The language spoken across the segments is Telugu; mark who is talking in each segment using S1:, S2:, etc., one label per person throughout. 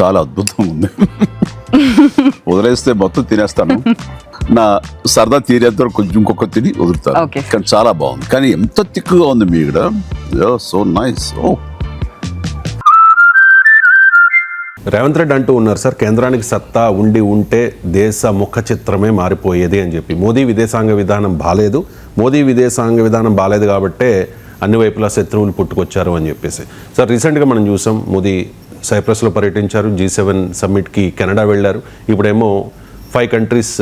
S1: చాలా అద్భుతంగా ఉంది. వదిలేస్తే మొత్తం తినేస్తాను, నా సరదా తీరేంత వరకు కొంచెం ఇంకొక తిని వదులుతాను. కానీ చాలా బాగుంది. కానీ ఎంత తిక్కుగా ఉంది మీ ఇక్కడ, సో నైస్.
S2: రేవంత్ రెడ్డి అంటూ ఉన్నారు సార్, కేంద్రానికి సత్తా ఉంటే దేశ ముఖ చిత్రమే మారిపోయేది అని చెప్పి. మోదీ విదేశాంగ విధానం బాలేదు, మోదీ విదేశాంగ విధానం బాలేదు కాబట్టే అన్ని వైపులా శత్రువులు పుట్టుకొచ్చారు అని చెప్పేసి. సార్ రీసెంట్గా మనం చూసాం, మోదీ సైప్రస్లో పర్యటించారు, G7 సమ్మిట్కి కెనడా వెళ్ళారు, ఇప్పుడేమో 5 కంట్రీస్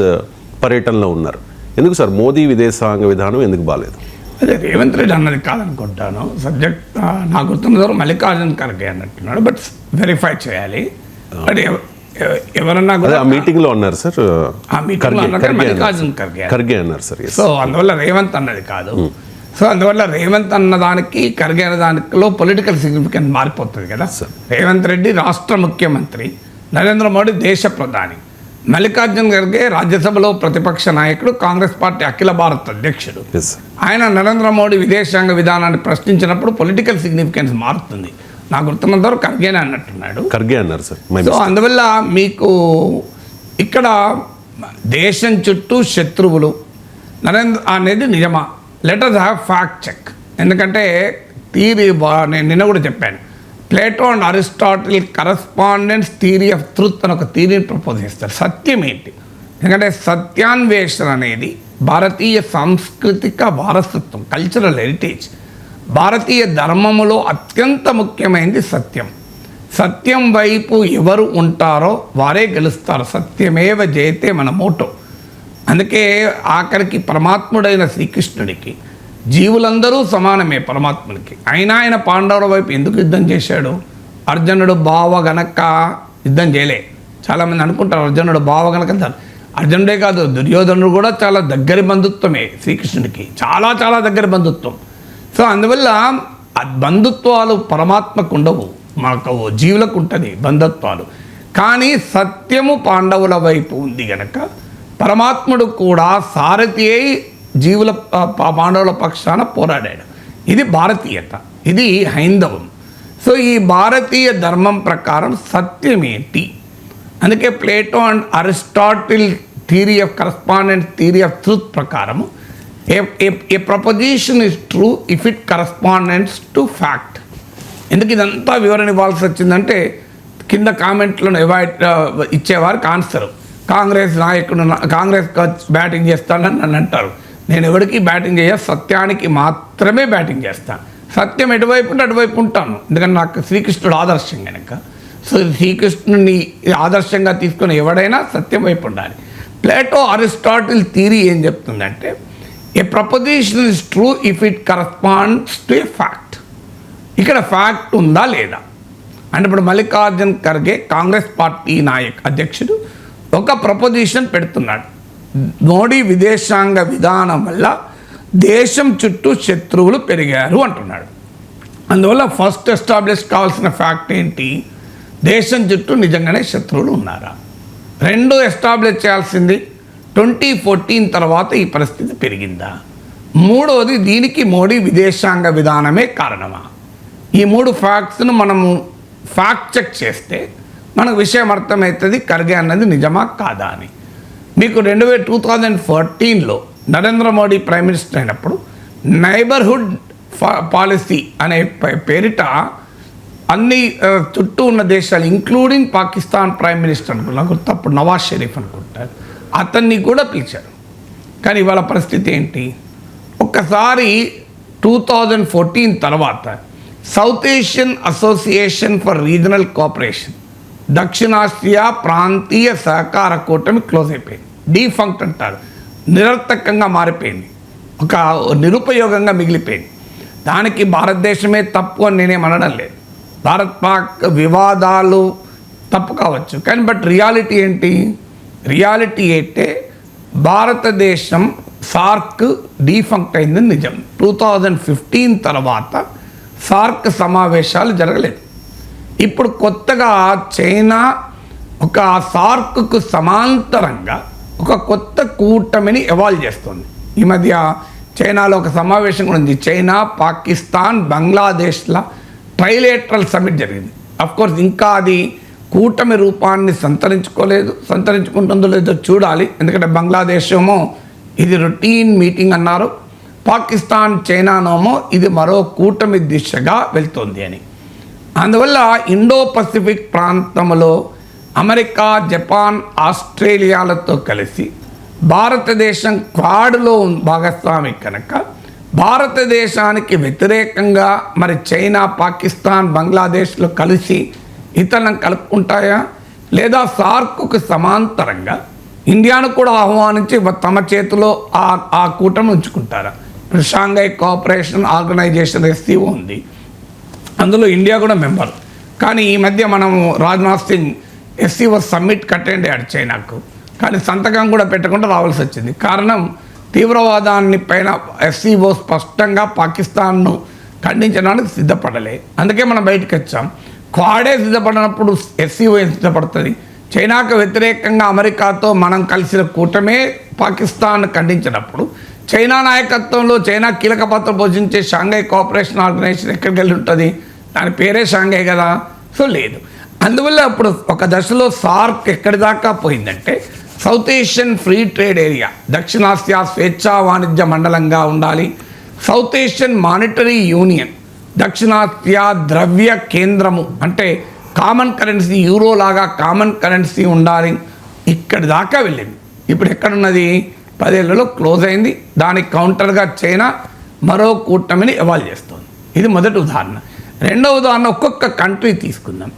S2: పర్యటనలో ఉన్నారు. ఎందుకు సార్ మోదీ విదేశాంగ విధానం ఎందుకు బాలేదు?
S3: అదే రేవంత్ రెడ్డి అన్నది కాదనుకుంటాను. సబ్జెక్ట్ నాకు గుర్తున్న మల్లికార్జున్ ఖర్గే అన్నట్టున్నాడు, బట్ వెరిఫై చేయాలి. బట్ ఎవరన్నా కూడా
S2: మీటింగ్ లో అన్నారు సార్,
S3: మల్లికార్జున్ ఖర్గే
S2: అన్నారు సార్.
S3: సో అందువల్ల రేవంత్ అన్నది కాదు. సో అందువల్ల రేవంత్ అన్నదానికి ఖర్గే అన్నదానిలో పొలిటికల్ సిగ్నిఫికెన్స్ మారిపోతుంది కదా. రేవంత్ రెడ్డి రాష్ట్ర ముఖ్యమంత్రి, నరేంద్ర మోడీ దేశ ప్రధాని, మల్లికార్జున్ ఖర్గే రాజ్యసభలో ప్రతిపక్ష నాయకుడు, కాంగ్రెస్ పార్టీ అఖిల భారత అధ్యక్షుడు. ఆయన నరేంద్ర మోడీ విదేశాంగ విధానాన్ని ప్రశ్నించినప్పుడు పొలిటికల్ సిగ్నిఫికెన్స్ మారుతుంది. నాకు గుర్తున్నంత వరకు ఖర్గేనే అన్నట్టున్నాడు.
S2: ఖర్గే అన్నారు సార్.
S3: సో అందువల్ల మీకు ఇక్కడ దేశం చుట్టూ శత్రువులు అనేది నిజమా? Let us have fact check. ఎందుకంటే థియరీ నేను నిన్న కూడా చెప్పాను, Plato and Aristotle correspondence theory of truth అని ఒక థియరీని ప్రపోజ్ చేస్తారు. సత్యం ఏంటి? ఎందుకంటే సత్యాన్వేషణ అనేది భారతీయ సాంస్కృతిక వారసత్వం, కల్చరల్ హెరిటేజ్. భారతీయ ధర్మములో అత్యంత ముఖ్యమైనది సత్యం. సత్యం వైపు ఎవరు ఉంటారో వారే గెలుస్తారు. సత్యమేవ జయతే మన మోటో. అందుకే ఆఖరికి పరమాత్ముడైన శ్రీకృష్ణుడికి జీవులందరూ సమానమే పరమాత్ముడికి. అయినా ఆయన పాండవుల వైపు ఎందుకు యుద్ధం చేశాడు? అర్జునుడు బావ గనక యుద్ధం చేయలే. చాలామంది అనుకుంటారు అర్జునుడు బావ గనక. అర్జునుడే కాదు, దుర్యోధనుడు కూడా చాలా దగ్గరి బంధుత్వమే శ్రీకృష్ణుడికి, చాలా చాలా దగ్గరి బంధుత్వం. సో అందువల్ల బంధుత్వాలు పరమాత్మకు ఉండవు, మాకు జీవులకు ఉంటుంది బంధుత్వాలు. కానీ సత్యము పాండవుల వైపు ఉంది గనక పరమాత్ముడు కూడా సారథి అయి జీవుల పాండవుల పక్షాన పోరాడాడు. ఇది భారతీయత, ఇది హైందవం. సో ఈ భారతీయ ధర్మం ప్రకారం సత్యం ఏంటి? అందుకే Plato and Aristotle theory of correspondence theory of truth ప్రకారం a proposition is true if it correspondence to fact. ఎందుకు ఇదంతా వివరణ ఇవ్వాల్సి వచ్చిందంటే కింద కామెంట్లను ఇచ్చేవారికి ఆన్సర్, కాంగ్రెస్ నాయకుడు కాంగ్రెస్ బ్యాటింగ్ చేస్తానని నన్ను అంటారు. నేను ఎవరికి బ్యాటింగ్ సత్యానికి మాత్రమే బ్యాటింగ్ చేస్తాను. సత్యం ఎటువైపు ఉంటే అటువైపు ఉంటాను, ఎందుకంటే నాకు శ్రీకృష్ణుడు ఆదర్శం కనుక. సో శ్రీకృష్ణుడిని ఆదర్శంగా తీసుకుని ఎవడైనా సత్యం వైపు ఉండాలి. ప్లేటో అరిస్టాటిల్ థియరీ ఏం చెప్తుందంటే a proposition is true if it corresponds to a fact. ఇక్కడ ఫ్యాక్ట్ ఉందా లేదా అంటే ఇప్పుడు మల్లికార్జున్ ఖర్గే కాంగ్రెస్ పార్టీ అధ్యక్షుడు ఒక ప్రపోజిషన్ పెడుతున్నాడు, మోడీ విదేశాంగ విధానం వల్ల దేశం చుట్టూ శత్రువులు పెరిగారు అంటున్నాడు. అందువల్ల ఫస్ట్ ఎస్టాబ్లిష్ కావాల్సిన ఫ్యాక్ట్ ఏంటి? దేశం చుట్టూ నిజంగానే శత్రువులు ఉన్నారా? రెండు ఎస్టాబ్లిష్ చేయాల్సింది 2014 తర్వాత ఈ పరిస్థితి పెరిగిందా? మూడవది దీనికి మోడీ విదేశాంగ విధానమే కారణమా? ఈ 3 ఫ్యాక్ట్స్ను మనము ఫ్యాక్ట్ చెక్ చేస్తే మనకు విషయం అర్థమవుతుంది ఖర్గే అన్నది నిజమా కాదా అని. మీకు 2014లో నరేంద్ర మోడీ ప్రైమ్ మినిస్టర్ అయినప్పుడు నైబర్హుడ్ పాలసీ అనే పేరిట అన్ని చుట్టూ ఉన్న దేశాలు ఇంక్లూడింగ్ పాకిస్తాన్ ప్రైమ్ మినిస్టర్ అనుకున్నాను, తప్పుడు నవాజ్ షరీఫ్ అనుకుంటారు, అతన్ని కూడా పిలిచారు. కానీ ఇవాళ పరిస్థితి ఏంటి? ఒక్కసారి 2014 తర్వాత South Asian Association for Regional Cooperation, దక్షిణాసియా ప్రాంతీయ సహకార కూటమి క్లోజ్ అయిపోయింది. డీఫంక్ట్ అంటారు, నిరర్థకంగా మారిపోయింది, ఒక నిరుపయోగంగా మిగిలిపోయింది. దానికి భారతదేశమే తప్పు అని నేనేం అనడం లేదు. భారత్ పాక్ వివాదాలు తప్పు కావచ్చు, కానీ బట్ రియాలిటీ ఏంటి? రియాలిటీ అయితే భారతదేశం సార్క్ డీఫంక్ట్ అయింది నిజం. 2015 తర్వాత సార్క్ సమావేశాలు జరగలేదు. ఇప్పుడు కొత్తగా చైనా ఒక సార్క్కు సమాంతరంగా ఒక కొత్త కూటమిని ఎవాల్వ్ చేస్తుంది. ఈ మధ్య చైనాలో ఒక సమావేశం కూడా ఉంది, చైనా, పాకిస్తాన్, బంగ్లాదేశ్ల ట్రైలేటరల్ సమిట్ జరిగింది. అఫ్కోర్స్ ఇంకా అది కూటమి రూపాన్ని సంతరించుకుంటుందో లేదో చూడాలి. ఎందుకంటే బంగ్లాదేశ్ ఏమో ఇది రొటీన్ మీటింగ్ అన్నారు, పాకిస్తాన్ చైనానేమో ఇది మరో కూటమి దిశగా వెళ్తుంది అని. అందువల్ల ఇండో పసిఫిక్ ప్రాంతంలో అమెరికా, జపాన్, ఆస్ట్రేలియాలతో కలిసి భారతదేశం క్వాడ్లో భాగస్వామి కనుక భారతదేశానికి వ్యతిరేకంగా మరి చైనా, పాకిస్తాన్, బంగ్లాదేశ్లో కలిసి ఇతరులను కలుపుకుంటాయా, లేదా సార్క్కు సమాంతరంగా ఇండియాను కూడా ఆహ్వానించి తమ చేతిలో ఆ కూటమి ఉంచుకుంటారా? షాంఘై కోఆపరేషన్ ఆర్గనైజేషన్ SCO ఉంది, అందులో ఇండియా కూడా మెంబర్. కానీ ఈ మధ్య మనము Rajnath Singh SCO summit attend అయ్యాడు చైనాకు, కానీ సంతకం కూడా పెట్టకుండా రావాల్సి వచ్చింది. కారణం తీవ్రవాదాన్ని పైన SCO స్పష్టంగా పాకిస్తాన్ను ఖండించడానికి సిద్ధపడలే. అందుకే మనం బయటకు వచ్చాం. క్వాడే సిద్ధపడినప్పుడు SCO ఏం సిద్ధపడుతుంది? చైనాకు వ్యతిరేకంగా అమెరికాతో మనం కలిసిన కూటమే పాకిస్తాన్ ఖండించినప్పుడు చైనా నాయకత్వంలో చైనా కీలక పాత్ర పోషించే షాంఘై కోఆపరేషన్ ఆర్గనైజేషన్ ఎక్కడికి వెళ్ళి ఉంటుంది? దాని పేరే షాంఘై కదా. సో లేదు. అందువల్ల అప్పుడు ఒక దశలో సార్క్ ఎక్కడి దాకా పోయిందంటే South Asian free trade area, దక్షిణాసియా స్వేచ్ఛా వాణిజ్య మండలంగా ఉండాలి. సౌత్ ఏషియన్ మానిటరీ యూనియన్, దక్షిణాసియా ద్రవ్య కేంద్రము, అంటే కామన్ కరెన్సీ, యూరో లాగా కామన్ కరెన్సీ ఉండాలి. ఇక్కడి దాకా వెళ్ళింది. ఇప్పుడు ఎక్కడున్నది? 10 ఏళ్లలో క్లోజ్ అయింది. దానికి కౌంటర్గా చైనా మరో కూటమిని ఎవాల్వ్ చేస్తుంది. ఇది మొదటి ఉదాహరణ. రెండవ ఉదాహరణ, ఒక్కొక్క కంట్రీ తీసుకుందాం.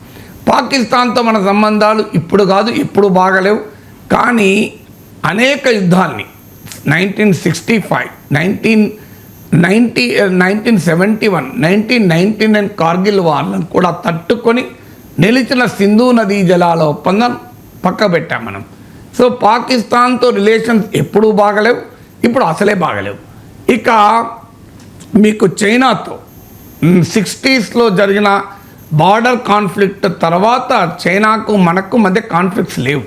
S3: పాకిస్తాన్తో మన సంబంధాలు ఇప్పుడు కాదు, ఎప్పుడు బాగలేవు. కానీ అనేక యుద్ధాల్ని 1965, 1971, 1999 కార్గిల్ వార్లను కూడా తట్టుకొని నిలిచిన సింధు నదీ జలాల ఒప్పందం పక్క పెట్టాం మనం. సో పాకిస్తాన్తో రిలేషన్స్ ఎప్పుడూ బాగలేవు, ఇప్పుడు అసలే బాగలేవు. ఇక మీకు చైనాతో 60స్లో జరిగిన బార్డర్ కాన్ఫ్లిక్ట్ తర్వాత చైనాకు మనకు మధ్య కాన్ఫ్లిక్ట్స్ లేవు.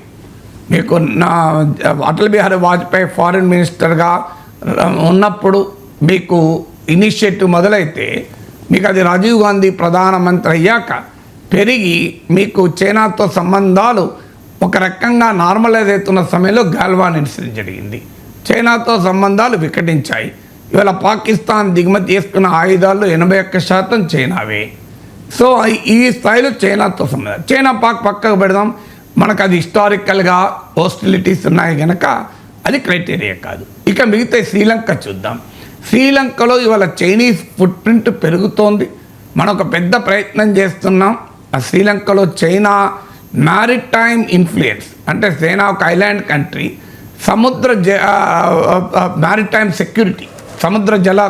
S3: మీకు అటల్ బిహారీ వాజ్పేయి ఫారిన్ మినిస్టర్గా ఉన్నప్పుడు మీకు ఇనిషియేటివ్ మొదలైతే మీకు అది రాజీవ్ గాంధీ ప్రధానమంత్రి అయ్యాక పెరిగి మీకు చైనాతో సంబంధాలు ఒక రకంగా నార్మలైజ్ అవుతున్న సమయంలో గాల్వాన్ ఇన్సిడెంట్ జరిగింది. చైనాతో సంబంధాలు వికటించాయి. ఇవాళ పాకిస్తాన్ దిగుమతి చేసుకున్న ఆయుధాలు 81% చైనావే. సో ఈ స్థాయిలో చైనాతో సంబంధం. చైనా పక్కకు పెడదాం, మనకు అది హిస్టారికల్గా హాస్టిలిటీస్ ఉన్నాయి కనుక అది క్రైటీరియా కాదు. ఇక మిగతా శ్రీలంక చూద్దాం. శ్రీలంకలో ఇవాళ చైనీస్ ఫుట్ ప్రింట్ పెరుగుతోంది. మనం ఒక పెద్ద ప్రయత్నం చేస్తున్నాం. ఆ శ్రీలంకలో చైనా మ్యారిటైమ్ ఇన్ఫ్లుయెన్స్, అంటే చైనా ఒక ఐలాండ్ కంట్రీ, మ్యారిటైమ్ సెక్యూరిటీ, సముద్ర జల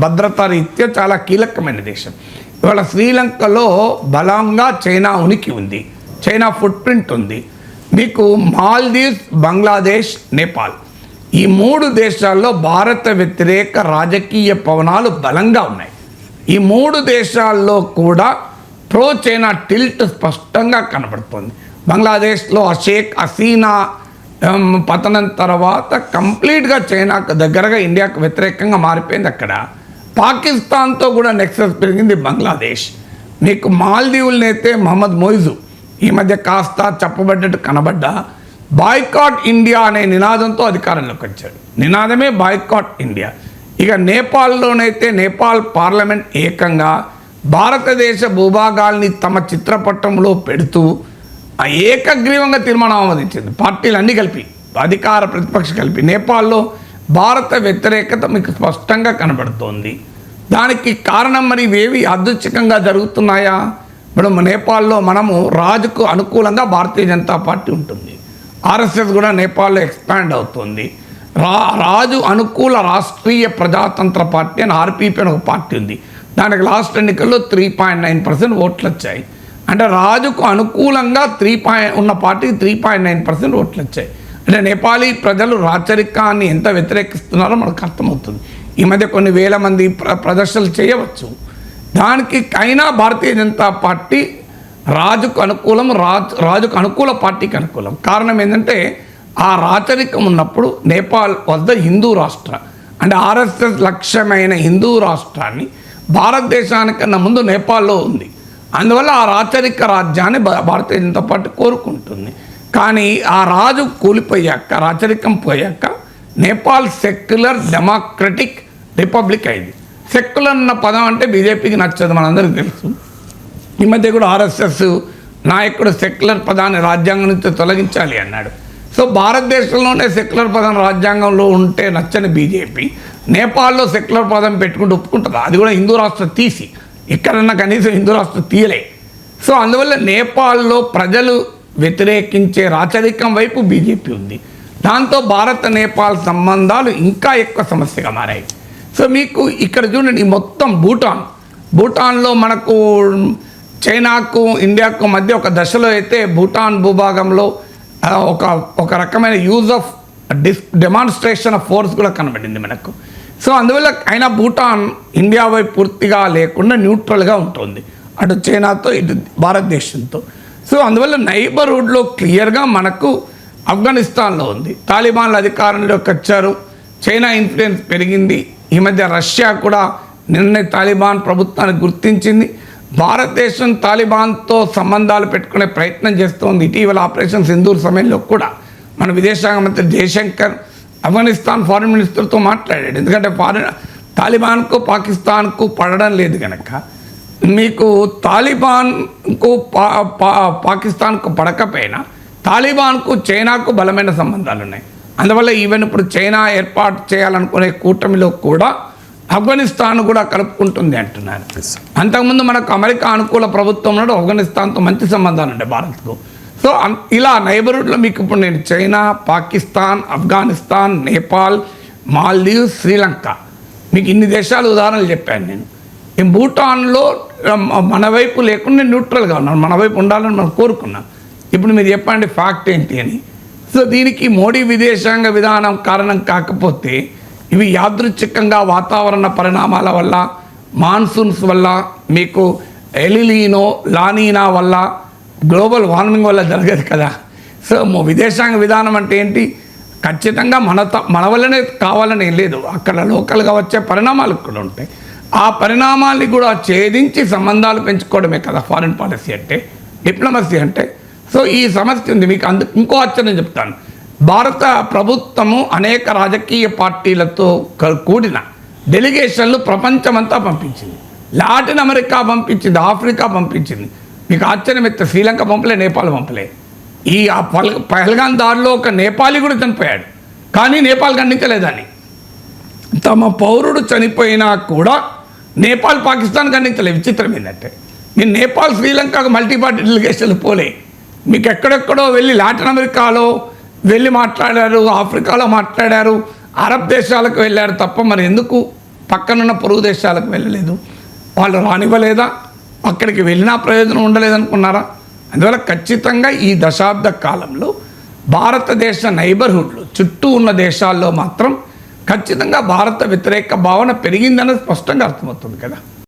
S3: భద్రత రీత్యా చాలా కీలకమైన దేశం. ఇవాళ శ్రీలంకలో బలంగా చైనా ఉనికి ఉంది, చైనా ఫుట్ ప్రింట్ ఉంది. మీకు మాల్దీవ్స్, బంగ్లాదేశ్, నేపాల్, ఈ 3 దేశాల్లో భారత వ్యతిరేక రాజకీయ పవనాలు బలంగా ఉన్నాయి. ఈ 3 దేశాల్లో కూడా ప్రో చైనా టిల్ట్ స్పష్టంగా కనబడుతుంది. బంగ్లాదేశ్లో షేక్ హసీనా పతనం తర్వాత కంప్లీట్గా చైనాకు దగ్గరగా ఇండియాకు వ్యతిరేకంగా మారిపోయింది. అక్కడ పాకిస్తాన్తో కూడా నెక్సస్ పెరిగింది బంగ్లాదేశ్. మీకు మాల్దీవులనైతే మహమ్మద్ మొయిజు ఈ మధ్య కాస్త చెప్పబడ్డట్టు కనబడ్డా బాయ్కాట్ ఇండియా అనే నినాదంతో అధికారంలోకి వచ్చాడు. నినాదమే బాయ్కాట్ ఇండియా. ఇక నేపాల్లోనైతే నేపాల్ పార్లమెంట్ ఏకంగా భారతదేశ భూభాగాల్ని తమ చిత్రపటంలో పెడుతూ ఏకగ్రీవంగా తీర్మానం ఆమోదించింది. పార్టీలు అన్నీ కలిపి, అధికార ప్రతిపక్ష కలిపి. నేపాల్లో భారత వ్యతిరేకత మీకు స్పష్టంగా కనబడుతోంది. దానికి కారణం మరి ఇవేవి యాదృచ్ఛికంగా జరుగుతున్నాయా? ఇప్పుడు నేపాల్లో మనము రాజుకు అనుకూలంగా భారతీయ జనతా పార్టీ ఉంటుంది. RSS కూడా నేపాల్లో ఎక్స్పాండ్ అవుతుంది. రాజు అనుకూల రాష్ట్రీయ ప్రజాతంత్ర పార్టీ అని RPP అని ఒక పార్టీ ఉంది. దానికి లాస్ట్ ఎన్నికల్లో 3.9% ఓట్లు వచ్చాయి. అంటే రాజుకు అనుకూలంగా ఉన్న పార్టీకి 3.9% ఓట్లు వచ్చాయి. అంటే నేపాలీ ప్రజలు రాచరికాన్ని ఎంత వ్యతిరేకిస్తున్నారో మనకు అర్థమవుతుంది. ఈ మధ్య కొన్ని వేల మంది ప్రదర్శనలు చేయవచ్చు. దానికి అయినా భారతీయ జనతా పార్టీ రాజుకు అనుకూలం, రాజుకు అనుకూల పార్టీకి అనుకూలం. కారణం ఏంటంటే ఆ రాచరికం ఉన్నప్పుడు నేపాల్ వద్ద హిందూ రాష్ట్ర, అంటే RSS లక్ష్యమైన హిందూ రాష్ట్రాన్ని భారతదేశానికన్నా ముందు నేపాల్లో ఉంది. అందువల్ల ఆ రాచరిక రాజ్యాన్ని భారతీయ జనతా పార్టీ కోరుకుంటుంది. కానీ ఆ రాజు కూలిపోయాక, రాచరికం పోయాక నేపాల్ సెక్యులర్ డెమోక్రటిక్ రిపబ్లిక్ అయింది. సెక్యులర్ అన్న పదం అంటే బీజేపీకి నచ్చదు, మనందరికీ తెలుసు. ఈ మధ్య కూడా ఆర్ఎస్ఎస్ నాయకుడు సెక్యులర్ పదాన్ని రాజ్యాంగం నుంచి తొలగించాలి అన్నాడు. సో భారతదేశంలోనే సెక్యులర్ పదం రాజ్యాంగంలో ఉంటే నచ్చని బీజేపీ నేపాల్లో సెక్యులర్ పదం పెట్టుకుంటూ ఒప్పుకుంటుందా? అది కూడా హిందూ రాష్ట్రం తీసి, ఇక్కడన్నా కనీసం హిందూ రాష్ట్రం తీయలే. సో అందువల్ల నేపాల్లో ప్రజలు వ్యతిరేకించే రాచరికం వైపు బీజేపీ ఉంది. దాంతో భారత్ నేపాల్ సంబంధాలు ఇంకా ఎక్కువ సమస్యగా మారాయి. సో మీకు ఇక్కడ చూడండి, మొత్తం భూటాన్లో మనకు చైనాకు ఇండియాకు మధ్య ఒక దశలో అయితే భూటాన్ భూభాగంలో ఒక రకమైన use of demonstration of force కూడా కనబడింది మనకు. సో అందువల్ల అయినా భూటాన్ ఇండియా వైపు పూర్తిగా లేకుండా న్యూట్రల్గా ఉంటుంది, అటు చైనాతో ఇటు భారతదేశంతో. సో అందువల్ల నైబర్హుడ్లో క్లియర్గా మనకు ఆఫ్ఘనిస్తాన్లో ఉంది. తాలిబాన్లు అధికారంలోకి వచ్చారు, చైనా ఇన్ఫ్లుయెన్స్ పెరిగింది. ఈ మధ్య రష్యా కూడా నిన్నే తాలిబాన్ ప్రభుత్వాన్ని గుర్తించింది. భారతదేశం తాలిబాన్తో సంబంధాలు పెట్టుకునే ప్రయత్నం చేస్తోంది. ఇటీవల ఆపరేషన్ సింధూర్ సమయంలో కూడా మన విదేశాంగ మంత్రి జయశంకర్ ఆఫ్ఘనిస్తాన్ ఫారిన్ మినిస్టర్తో మాట్లాడాడు. ఎందుకంటే తాలిబాన్కు పాకిస్తాన్కు పడడం లేదు కనుక, మీకు తాలిబాన్కు పాకిస్తాన్కు పడకపోయినా తాలిబాన్కు చైనాకు బలమైన సంబంధాలు ఉన్నాయి. అందువల్ల ఈవెన్ ఇప్పుడు చైనా ఏర్పాటు చేయాలనుకునే కూటమిలో కూడా ఆఫ్ఘనిస్తాన్ కూడా కలుపుకుంటుంది అంటున్నారు. అంతకుముందు మనకు అమెరికా అనుకూల ప్రభుత్వం ఉన్నాడు, ఆఫ్ఘనిస్తాన్తో మంచి సంబంధాలు ఉంటాయి భారత్కు. సో ఇలా నైబర్హుడ్లో మీకు ఇప్పుడు నేను చైనా, పాకిస్తాన్, ఆఫ్ఘనిస్తాన్, నేపాల్, మాల్దీవ్స్, శ్రీలంక, మీకు ఇన్ని దేశాలు ఉదాహరణలు చెప్పాను నేను. ఈ భూటాన్లో మన వైపు లేకుండా న్యూట్రల్గా ఉన్నాను, మన వైపు ఉండాలని మనం కోరుకున్నాం. ఇప్పుడు మీరు చెప్పండి ఫ్యాక్ట్ ఏంటి అని. సో దీనికి మోడీ విదేశాంగ విధానం కారణం కాకపోతే ఇవి యాదృచ్ఛికంగా వాతావరణ పరిణామాల వల్ల, మాన్సూన్స్ వల్ల, మీకు ఎలిలీనో, లానీనా వల్ల, గ్లోబల్ వార్మింగ్ వల్ల జరగదు కదా. సో విదేశాంగ విధానం అంటే ఏంటి? ఖచ్చితంగా మన వల్లనే కావాలని ఏం లేదు, అక్కడ లోకల్గా వచ్చే పరిణామాలు కూడా ఉంటాయి. ఆ పరిణామాల్ని కూడా ఛేదించి సంబంధాలు పెంచుకోవడమే కదా ఫారిన్ పాలసీ అంటే, డిప్లొమసీ అంటే. సో ఈ సమస్య ఉంది. మీకు ఇంకో ఆశ్చర్యం చెప్తాను. భారత ప్రభుత్వము అనేక రాజకీయ పార్టీలతో కూడిన డెలిగేషన్లు ప్రపంచమంతా పంపించింది. లాటిన్ అమెరికా పంపించింది, ఆఫ్రికా పంపించింది. మీకు ఆశ్చర్యం ఎత్తే శ్రీలంక పంపలే, నేపాల్ పంపలే. ఈ పహల్గాన్ దారిలో ఒక నేపాలీ కూడా చనిపోయాడు, కానీ నేపాల్ ఖండించలేదని. తమ పౌరుడు చనిపోయినా కూడా నేపాల్ పాకిస్తాన్ ఖండించలేదు. విచిత్రం ఏంటంటే, మీరు నేపాల్ శ్రీలంకకు మల్టీపార్టీ డెలిగేషన్లు పోలే. మీకు ఎక్కడెక్కడో వెళ్ళి లాటిన్ అమెరికాలో వెళ్ళి మాట్లాడారు, ఆఫ్రికాలో మాట్లాడారు, అరబ్ దేశాలకు వెళ్ళారు తప్ప మరి ఎందుకు పక్కనున్న పొరుగు దేశాలకు వెళ్ళలేదు? వాళ్ళు రానివ్వలేదా? అక్కడికి వెళ్ళినా ప్రయోజనం ఉండలేదనుకున్నారా? అందువల్ల ఖచ్చితంగా ఈ దశాబ్ద కాలంలో భారతదేశ నైబర్హుడ్లు చుట్టూ ఉన్న దేశాల్లో మాత్రం ఖచ్చితంగా భారత వ్యతిరేక భావన పెరిగిందన్నది స్పష్టంగా అర్థమవుతుంది కదా.